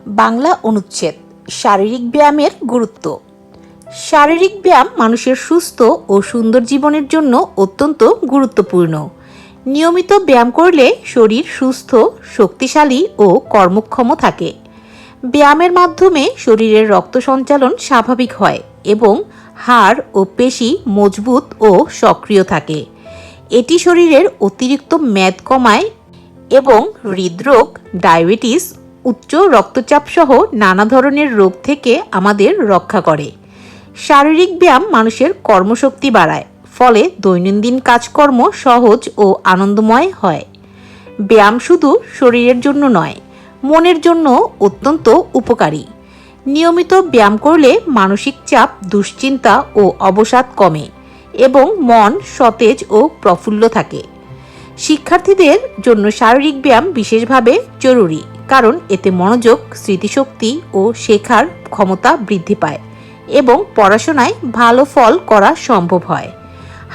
বাংলা অনুচ্ছেদ শারীরিক ব্যায়ামের গুরুত্ব। শারীরিক ব্যায়াম মানুষের সুস্থ ও সুন্দর জীবনের জন্য অত্যন্ত গুরুত্বপূর্ণ। নিয়মিত ব্যায়াম করলে শরীর সুস্থ, শক্তিশালী ও কর্মক্ষম থাকে। ব্যায়ামের মাধ্যমে শরীরের রক্ত সঞ্চালন স্বাভাবিক হয় এবং হাড় ও পেশি মজবুত ও সক্রিয় থাকে। এটি শরীরের অতিরিক্ত মেদ কমায় এবং হৃদরোগ, ডায়াবেটিস, উচ্চ রক্তচাপ সহ নানা ধরনের রোগ থেকে আমাদের রক্ষা করে। শারীরিক ব্যায়াম মানুষের কর্মশক্তি বাড়ায়, ফলে দৈনন্দিন কাজকর্ম সহজ ও আনন্দময় হয়। ব্যায়াম শুধু শরীরের জন্য নয়, মনের জন্য অত্যন্ত উপকারী। নিয়মিত ব্যায়াম করলে মানসিক চাপ, দুশ্চিন্তা ও অবসাদ কমে এবং মন সতেজ ও প্রফুল্ল থাকে। শিক্ষার্থীদের জন্য শারীরিক ব্যায়াম বিশেষভাবে জরুরি, কারণ এতে মনোযোগ, স্মৃতিশক্তি ও শেখার ক্ষমতা বৃদ্ধি পায় এবং পড়াশোনায় ভালো ফল করা সম্ভব হয়।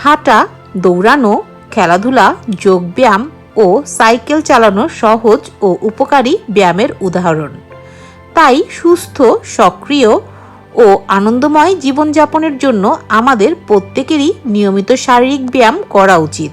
হাঁটা, দৌড়ানো, খেলাধুলা, যোগব্যায়াম ও সাইকেল চালানো সহজ ও উপকারী ব্যায়ামের উদাহরণ। তাই সুস্থ, সক্রিয় ও আনন্দময় জীবনযাপনের জন্য আমাদের প্রত্যেকেরই নিয়মিত শারীরিক ব্যায়াম করা উচিত।